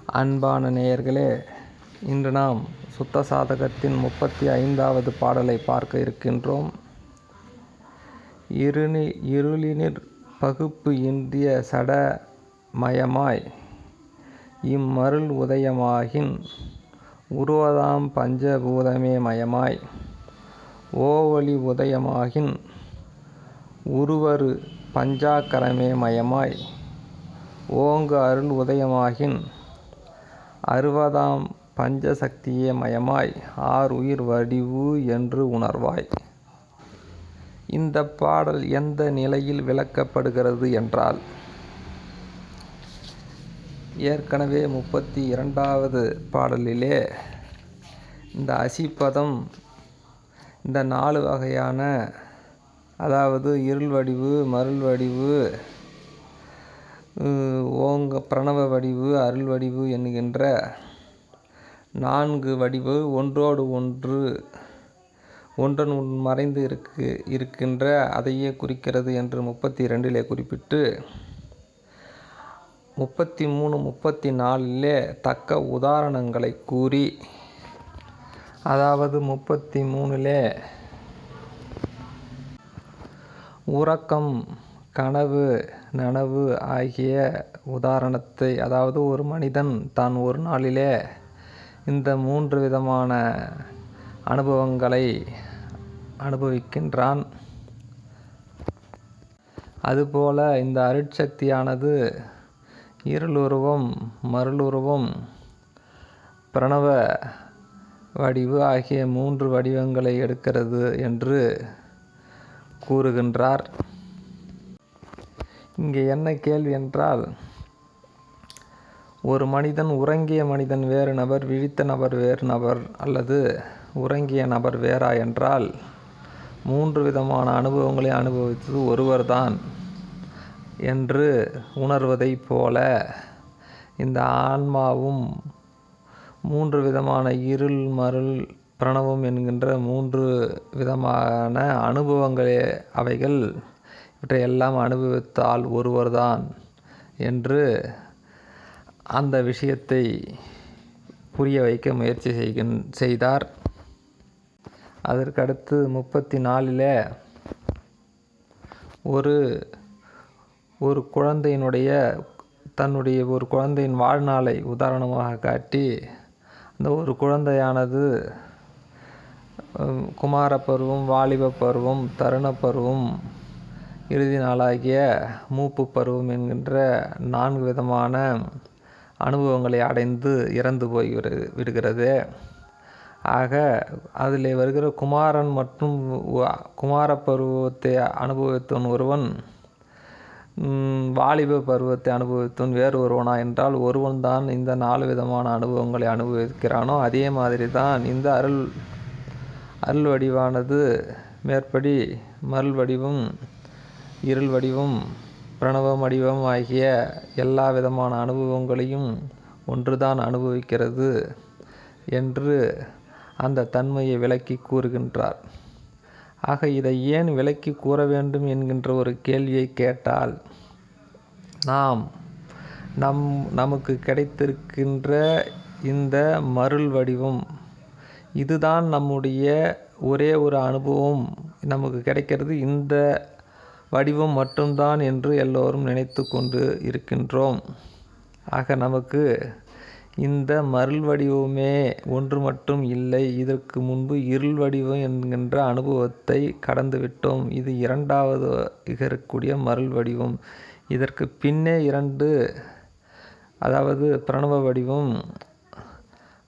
அன்பான நேயர்களே, இன்று நாம் சுத்த சாதகத்தின் 35வது பாடலை பார்க்க இருக்கின்றோம். இருளினிற் பகுப்பு இன்றிய சட மயமாய் இம்மருள் உதயமாகின் உருவதாம் பஞ்ச பூதமே மயமாய் ஓவொளி உதயமாகின் உருவரு பஞ்சாக்கரமே மயமாய் ஓங்கு அருள் உதயமாகின் அறுவதாம் பஞ்ச சக்தியே மயமாய் உயிர் வடிவு என்று உணர்வாய். இந்த பாடல் எந்த நிலையில் விளக்கப்படுகிறது என்றால், ஏற்கனவே 32வது பாடலிலே இந்த அசிப்பதம் இந்த 4 வகையான, அதாவது இருள் வடிவு, மருள் வடிவு, பிரணவ வடிவு, அருள் வடிவு என்கின்ற 4 வடிவு ஒன்றோடு ஒன்றன் மறைந்து இருக்கின்ற அதையே குறிக்கிறது என்று 32லே குறிப்பிட்டு, 33, 34லே தக்க உதாரணங்களை கூறி, அதாவது 33லே உறக்கம், கனவு, நனவு ஆகிய உதாரணத்தை, அதாவது ஒரு மனிதன் தான் ஒரு நாளிலே இந்த 3 விதமான அனுபவங்களை அனுபவிக்கின்றான். அதுபோல இந்த அருட்சக்தியானது இருளுருவம், மருளுருவம், பிரணவ வடிவு ஆகிய 3 வடிவங்களை எடுக்கிறது என்று கூறுகின்றார். இங்கே என்ன கேள்வி என்றால், ஒரு மனிதன், உறங்கிய மனிதன் வேறு நபர், விழித்த நபர் வேறு நபர், அல்லது உறங்கிய நபர் வேறா என்றால் 3 விதமான அனுபவங்களை அனுபவித்தது ஒருவர்தான் என்று உணர்வதைப் போல, இந்த ஆன்மாவும் 3 விதமான இருள், மருள், பிரணவம் என்கின்ற 3 விதமான அனுபவங்களே அவைகள், இவற்றையெல்லாம் அனுபவித்தால் ஒருவர்தான் என்று அந்த விஷயத்தை புரிய வைக்க முயற்சி செய்தார். அதற்கடுத்து 34லே ஒரு தன்னுடைய ஒரு குழந்தையின் வாழ்நாளை உதாரணமாக காட்டி, அந்த ஒரு குழந்தையானது குமார பருவம், வாலிப பருவம், தருண பருவம், இறுதி நாளாகிய மூப்பு பருவம் என்கின்ற 4 விதமான அனுபவங்களை அடைந்து இறந்து போய் விடுகிறது. ஆக அதில் வருகிற குமாரன் மற்றும் குமார பருவத்தை அனுபவித்தவன் ஒருவன், வாலிப பருவத்தை அனுபவித்தவன் வேறு ஒருவனா என்றால், ஒருவன் தான் இந்த 4 விதமான அனுபவங்களை அனுபவிக்கிறானோ அதே மாதிரி தான் இந்த அருள் வடிவானது மேற்படி மருள் வடிவம், இருள் வடிவம், பிரணவ வடிவம் ஆகிய எல்லா விதமான அனுபவங்களையும் ஒன்றுதான் அனுபவிக்கிறது என்று அந்த தன்மையை விளக்கி கூறுகின்றார். ஆக இதை ஏன் விளக்கி கூற வேண்டும் என்கின்ற ஒரு கேள்வியை கேட்டால், நமக்கு கிடைத்திருக்கின்ற இந்த மருள் வடிவம், இதுதான் நம்முடைய ஒரே ஒரு அனுபவம், நமக்கு கிடைக்கிறது இந்த வடிவம் மட்டும்தான் என்று எல்லோரும் நினைத்து கொண்டு இருக்கின்றோம். ஆக நமக்கு இந்த மருள் வடிவமே ஒன்று மட்டும் இல்லை. இதற்கு முன்பு இருள் வடிவம் என்கின்ற அனுபவத்தை கடந்து விட்டோம். இது 2வது இருக்கக்கூடிய மருள் வடிவம். இதற்கு பின்னே 2, அதாவது பிரணவ வடிவம்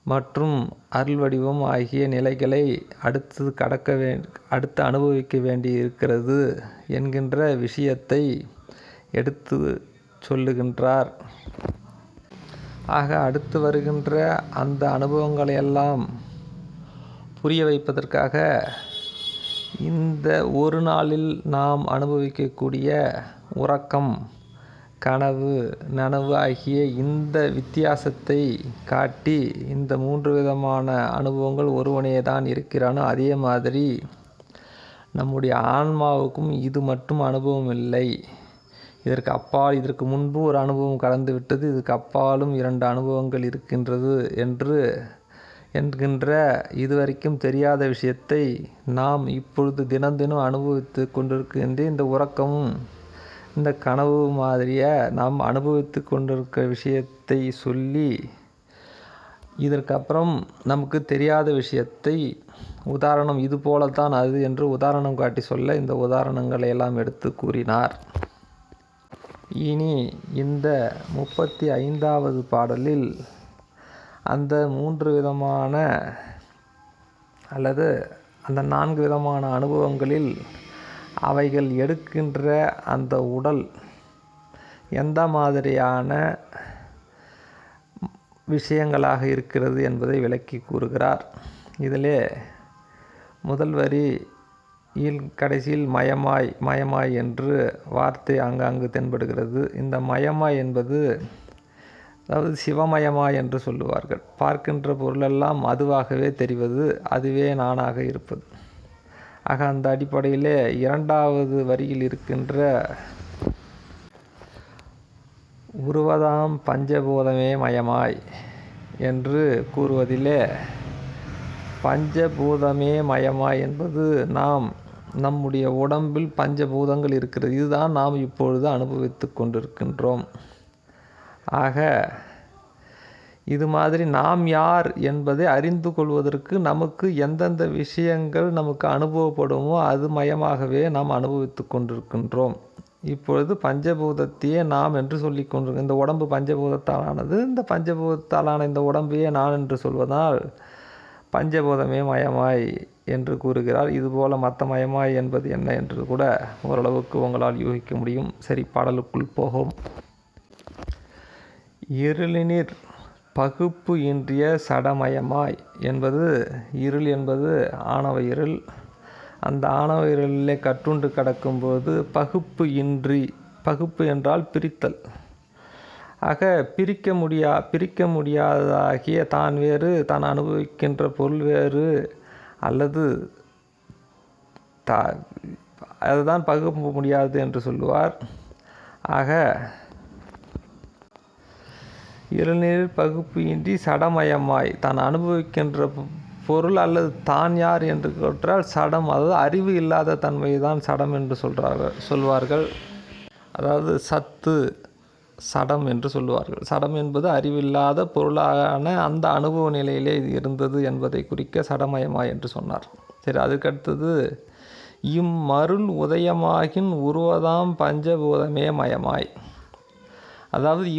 மற்றும் அருள் வடிவம் ஆகிய நிலைகளை அடுத்து அனுபவிக்க வேண்டி இருக்கிறது என்கின்ற விஷயத்தை எடுத்து சொல்லுகின்றார். ஆக அடுத்து வருகின்ற அந்த அனுபவங்களையெல்லாம் புரிய வைப்பதற்காக இந்த ஒரு நாளில் நாம் அனுபவிக்கக்கூடிய உறக்கம், கனவு, நனவு ஆகிய இந்த வித்தியாசத்தை காட்டி, இந்த 3 விதமான அனுபவங்கள் ஒருவனே தான் இருக்கிறானோ அதே மாதிரி நம்முடைய ஆன்மாவுக்கும் இது மட்டும் அனுபவம் இல்லை. இதற்கு அப்பால் இதற்கு முன்பு ஒரு அனுபவம் கடந்து விட்டது, இதுக்கு அப்பாலும் 2 அனுபவங்கள் இருக்கின்றது என்கின்ற இதுவரைக்கும் தெரியாத விஷயத்தை நாம் இப்பொழுது தினம் தினம் அனுபவித்து கொண்டிருக்கின்ற இந்த உறக்கமும் இந்த கனவு மாதிரிய நாம் அனுபவித்து கொண்டிருக்கிற விஷயத்தை சொல்லி, இதற்கப்புறம் நமக்கு தெரியாத விஷயத்தை உதாரணம் இது போலத்தான் அது என்று உதாரணம் காட்டி சொல்ல இந்த உதாரணங்களை எல்லாம் எடுத்து கூறினார். இனி இந்த 35வது பாடலில் அந்த 3 விதமான அல்லது அந்த 4 விதமான அனுபவங்களில் அவைகள் எடுக்கின்ற அந்த உடல் எந்த மாதிரியான விஷயங்களாக இருக்கிறது என்பதை விளக்கி கூறுகிறார். இதிலே முதல் வரியில் கடைசியில் மயமாய் என்று வார்த்தை ஆங்காங்கு தென்படுகிறது. இந்த மயமாய் என்பது அதாவது சிவமயமாய் என்று சொல்லுவார்கள். பார்க்கின்ற பொருளெல்லாம் அதுவாகவே தெரிவது, அதுவே நானாக இருப்பது. ஆக அந்த அடிப்படையிலே 2வது வரியில் இருக்கின்ற உருவதாம் பஞ்சபூதமே மயமாய் என்று கூறுவதிலே பஞ்சபூதமே மயமாய் என்பது நம்முடைய உடம்பில் பஞ்சபூதங்கள் இருக்கிறது. இதுதான் நாம் இப்பொழுது அனுபவித்து கொண்டிருக்கின்றோம். ஆக இது மாதிரி நாம் யார் என்பதை அறிந்து கொள்வதற்கு நமக்கு எந்தெந்த விஷயங்கள் நமக்கு அனுபவப்படுமோ அது மயமாகவே நாம் அனுபவித்து கொண்டிருக்கின்றோம். இப்பொழுது பஞ்சபூதத்தையே நாம் என்று சொல்லி கொண்டிருக்கோம். இந்த உடம்பு பஞ்சபூதத்தாலானது, இந்த பஞ்சபூதத்தாலான இந்த உடம்பையே நான் என்று சொல்வதால் பஞ்சபூதமே மயமாய் என்று கூறுகிறார். இதுபோல் மற்ற மயமாய் என்பது என்ன என்று கூட ஓரளவுக்கு உங்களால் யூகிக்க முடியும். சரி, பாடலுக்குள் போகும். இருளினிற் பகுப்பு இன்றிய சடமயமாய் என்பது இருள் என்பது ஆணவ இருள். அந்த ஆணவ இருளிலே கட்டுண்டு கிடக்கும்போது பகுப்பு என்றால் பிரித்தல். ஆக பிரிக்க முடியாததாகிய தான் வேறு, தான் அனுபவிக்கின்ற பொருள் வேறு, அல்லது அதுதான் பகுப்பு முடியாது என்று சொல்லுவார். ஆக இருளினில் பகுப்பு இன்றி சடமயமாய் தான் அனுபவிக்கின்ற பொருள் அல்லது தான் யார் என்று கேட்டால் சடம், அதாவது அறிவு இல்லாத தன்மை தான் சடம் என்று சொல்வார்கள். அதாவது சத்து சடம் என்று சொல்லுவார்கள். சடம் என்பது அறிவில்லாத பொருளான அந்த அனுபவ நிலையிலே இது இருந்தது என்பதை குறிக்க சடமயமாய் என்று சொன்னார். சரி, அதுக்கடுத்தது இம்மருள் உதயமாகின் உருவதாம் பஞ்சபூதமே மயமாய். அதாவது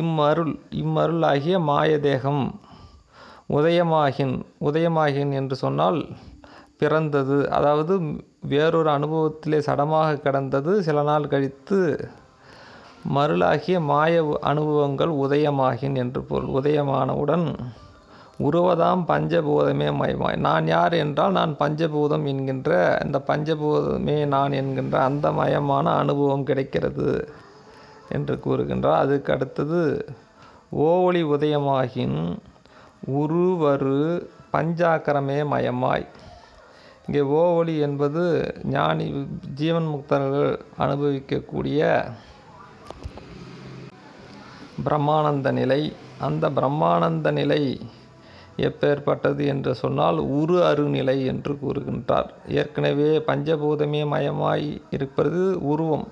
இம்மருள் ஆகிய மாயதேகம் உதயமாகின் என்று சொன்னால் பிறந்தது, அதாவது வேறொரு அனுபவத்திலே சடமாக கிடந்தது. சில நாள் கழித்து மருளாகிய மாய அனுபவங்கள் உதயமாகின் என்று பொருள். உதயமானவுடன் உருவதாம் பஞ்சபூதமே மயமாய். நான் யார் என்றால் நான் பஞ்சபூதம் என்கின்ற இந்த பஞ்சபூதமே நான் என்கின்ற அந்த மயமான அனுபவம் கிடைக்கிறது என்று கூறுகின்றார். அதுக்கு அடுத்தது ஓவொளி உதயமாகின் உருவரு பஞ்சாக்கரமே மயமாய். இங்கே ஓவொளி என்பது ஞானி ஜீவன் முக்தர்கள் அனுபவிக்கக்கூடிய பிரம்மானந்த நிலை. அந்த பிரம்மானந்த நிலை எப்பேற்பட்டது என்று சொன்னால் அரு நிலை என்று கூறுகின்றார். ஏற்கனவே பஞ்சபூதமே மயமாய் இருப்பது உருவம்.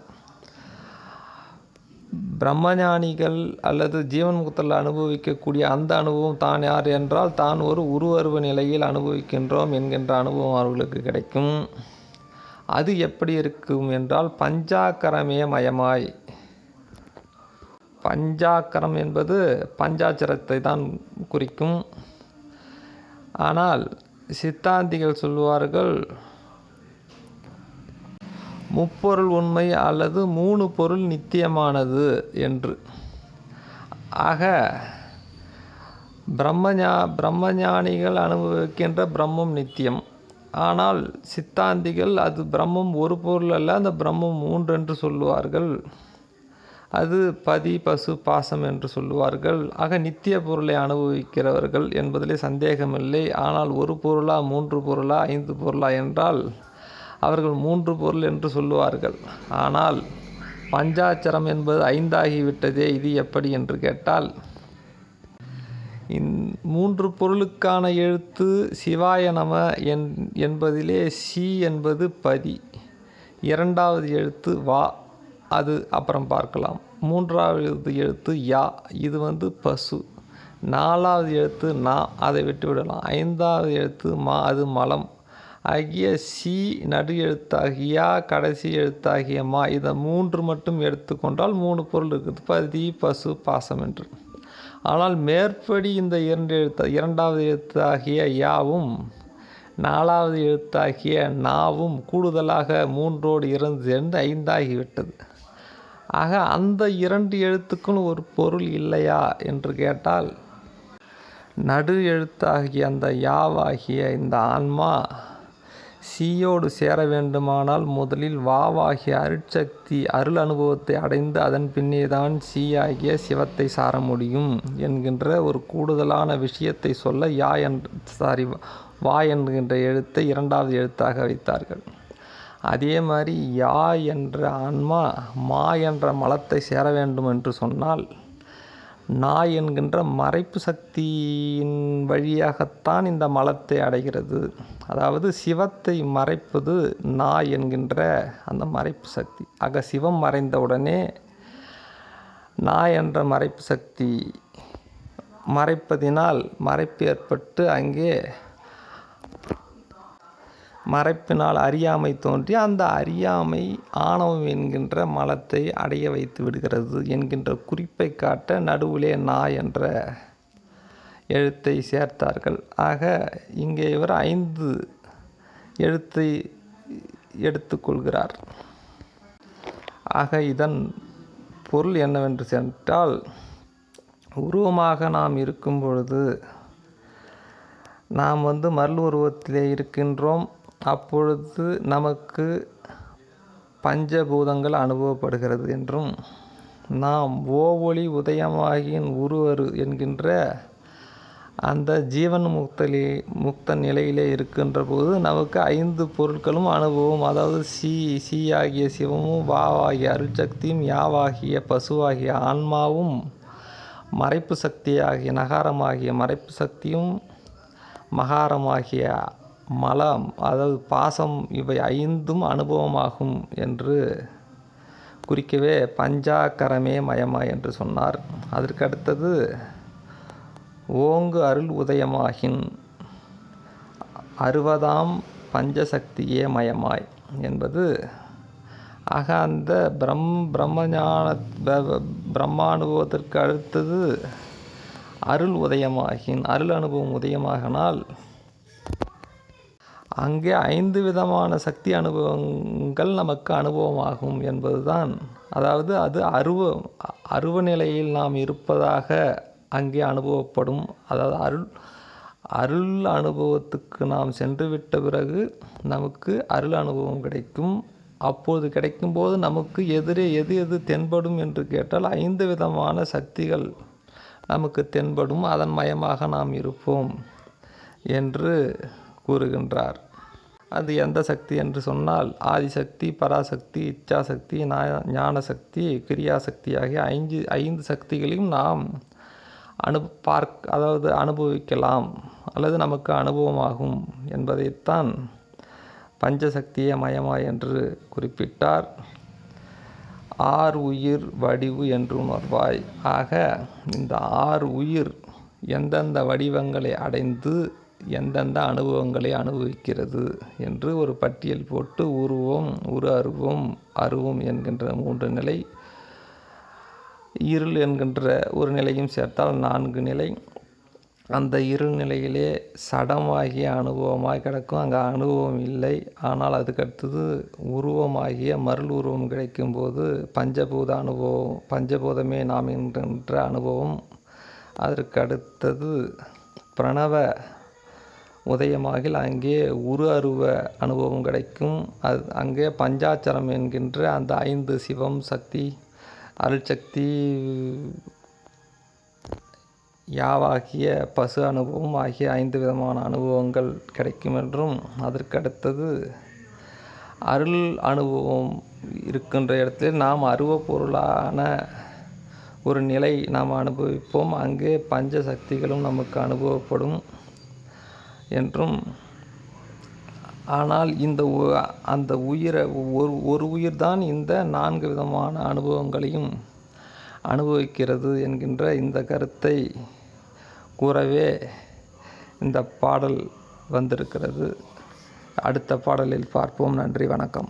பிரம்மஞானிகள் அல்லது ஜீவன் முக்தர்கள் அனுபவிக்கக்கூடிய அந்த அனுபவம் தான் யார் என்றால் தான் ஒரு உருவருவ நிலையில் அனுபவிக்கின்றோம் என்கின்ற அனுபவம் அவர்களுக்கு கிடைக்கும். அது எப்படி இருக்கும் என்றால் பஞ்சாக்கரமே மயமாய். பஞ்சாக்கரம் என்பது பஞ்சாட்சரத்தை தான் குறிக்கும். ஆனால் சித்தாந்திகள் சொல்வார்கள் முப்பொருள் உண்மை அல்லது 3 பொருள் நித்தியமானது என்று. ஆக பிரம்மஞானிகள் அனுபவிக்கின்ற பிரம்மம் நித்தியம். ஆனால் சித்தாந்திகள் அது பிரம்மம் ஒரு பொருள் அல்ல, அந்த பிரம்மம் 3 என்று சொல்லுவார்கள். அது பதி பசு பாசம் என்று சொல்லுவார்கள். ஆக நித்திய பொருளை அனுபவிக்கிறவர்கள் என்பதிலே சந்தேகமில்லை. ஆனால் ஒரு பொருளா 3 பொருளா 5 பொருளா என்றால் அவர்கள் 3 பொருள் என்று சொல்லுவார்கள். ஆனால் பஞ்சாட்சரம் என்பது 5 ஆகிவிட்டதே, இது எப்படி என்று கேட்டால், 3 பொருளுக்கான எழுத்து சிவாய நம என்பதிலே சி என்பது பதி, 2வது எழுத்து வா, அது அப்புறம் பார்க்கலாம். 3வது எழுத்து யா, இது பசு. 4வது எழுத்து நா, அதை விட்டுவிடலாம். 5வது எழுத்து மா, அது மலம் ஆகிய சி, நடு எழுத்தாகிய யா, கடைசி எழுத்தாகிய மா, இதை 3 மட்டும் எடுத்துக்கொண்டால் 3 பொருள் இருக்குது, பதி, பசு, பாசம் என்று. ஆனால் மேற்படி இந்த 2வது எழுத்தாகிய யாவும் 4வது எழுத்தாகிய நாவும் கூடுதலாக 3ஓடு 2 சேர்ந்து 5 ஆகிவிட்டது. ஆக அந்த 2 எழுத்துக்கும் ஒரு பொருள் இல்லையா என்று கேட்டால், நடு எழுத்தாகிய அந்த யாவாகிய இந்த ஆன்மா சீயோடு சேர வேண்டுமானால் முதலில் வாவாகிய அருட்சக்தி அருள் அனுபவத்தை அடைந்து அதன் பின்னேதான் சீயாகிய சிவத்தை சார முடியும் என்கின்ற ஒரு கூடுதலான விஷயத்தை சொல்ல வா என்கின்ற எழுத்தை 2வது எழுத்தாக வைத்தார்கள். அதே மாதிரி யா என்ற ஆன்மா மா என்ற மலத்தை சேர வேண்டும் என்று சொன்னால், நா என்கின்ற மறைப்பு சக்தியின் வழியாகத்தான் இந்த மலத்தை அடைகிறது. அதாவது சிவத்தை மறைப்பது நா என்கின்ற அந்த மறைப்பு சக்தி. ஆக சிவம் மறைந்தவுடனே நா என்ற மறைப்பு சக்தி மறைப்பதினால் மறைப்பு ஏற்பட்டு அங்கே மறைப்பினால் அறியாமை தோன்றி அந்த அறியாமை ஆணவம் என்கின்ற மலத்தை அடைய வைத்து விடுகிறது என்கின்ற குறிப்பை காட்ட நடுவிலே நா என்ற எழுத்தை சேர்த்தார்கள். ஆக இங்கே இவர் 5 எழுத்தை எடுத்துக்கொள்கிறார். ஆக இதன் பொருள் என்னவென்று சென்றால், உருவமாக நாம் இருக்கும் பொழுது நாம் மருள் உருவத்திலே இருக்கின்றோம். அப்பொழுது நமக்கு பஞ்சபூதங்கள் அனுபவப்படுகிறது என்றும், நாம் ஓவொளி உதயமாகியின் உருவரு என்கின்ற அந்த ஜீவன் முக்த நிலையிலே இருக்கின்ற போது நமக்கு 5 பொருட்களும் அனுபவம். அதாவது சி ஆகிய சிவமும், வாவாகிய அருட்சக்தியும், யாவாகிய பசுவாகிய ஆன்மாவும், மறைப்பு சக்தியாகிய நகாரமாகிய மறைப்பு சக்தியும், மகாரமாகிய மலம் அதாவது பாசம், இவை 5ம் அனுபவமாகும் என்று குறிக்கவே பஞ்சாக்கரமே மயமா என்று சொன்னார். அதற்கு அடுத்தது ஓங்கு அருள் உதயமாகின் 60ஆம் பஞ்சசக்தியே மயமாய் என்பது. ஆக அந்த பிரம்மானுபவத்திற்கு அடுத்தது அருள் உதயமாகின், அருள் அனுபவம் உதயமாகினால் அங்கே 5 விதமான சக்தி அனுபவங்கள் நமக்கு அனுபவமாகும் என்பதுதான். அதாவது அது அருவ நிலையில் நாம் இருப்பதாக அங்கே அனுபவப்படும். அதாவது அருள் அனுபவத்துக்கு நாம் சென்று விட்ட பிறகு நமக்கு அருள் அனுபவம் கிடைக்கும். அப்போது கிடைக்கும்போது நமக்கு எதிரே எது தென்படும் என்று கேட்டால் 5 விதமான சக்திகள் நமக்கு தென்படும். அதன் மயமாக நாம் இருப்போம் என்று கூறுகின்றார். அது எந்த சக்தி என்று சொன்னால், ஆதிசக்தி, பராசக்தி, இச்சாசக்தி, ஞானசக்தி, கிரியாசக்தி ஆகிய 5 சக்திகளையும் நாம் அனுபவிக்கலாம் அல்லது நமக்கு அனுபவமாகும் என்பதைத்தான் பஞ்சசக்தியே மயமா என்று குறிப்பிட்டார். ஆர் உயிர் வடிவு என்று உணர்வாய். ஆக இந்த 6 உயிர் எந்தெந்த வடிவங்களை அடைந்து எந்தெந்த அனுபவங்களை அனுபவிக்கிறது என்று ஒரு பட்டியல் போட்டு உருவம், அருவம் என்கின்ற 3 நிலை, இருள் என்கின்ற ஒரு நிலையும் சேர்த்தால் 4 நிலை. அந்த இருள் நிலையிலே சடமாகிய அனுபவமாய் கிடக்கும். அங்கே அனுபவம் இல்லை. ஆனால் அதுக்கடுத்தது உருவமாகிய மருள் உருவம் கிடைக்கும்போது பஞ்சபூதமே நாம் என்கின்ற அனுபவம். அதற்கு அடுத்தது பிரணவ உதயமாகில் அங்கே அருவ அனுபவம் கிடைக்கும். அங்கே பஞ்சாட்சரம் என்கின்ற அந்த 5 சிவம் சக்தி, அருள்சக்தி, யாவாகிய பசு அனுபவம் ஆகிய 5 விதமான அனுபவங்கள் கிடைக்கும் என்றும், அதற்கடுத்தது அருள் அனுபவம் இருக்கின்ற இடத்தில் நாம் அருவப்பொருளான ஒரு நிலை நாம் அனுபவிப்போம். அங்கே பஞ்ச சக்திகளும் நமக்கு அனுபவப்படும் என்றும், ஆனால் அந்த ஒரு உயிர்தான் இந்த 4 விதமான அனுபவங்களையும் அனுபவிக்கிறது என்கின்ற இந்த கருத்தை கூறவே இந்த பாடல் வந்திருக்கிறது. அடுத்த பாடலில் பார்ப்போம். நன்றி, வணக்கம்.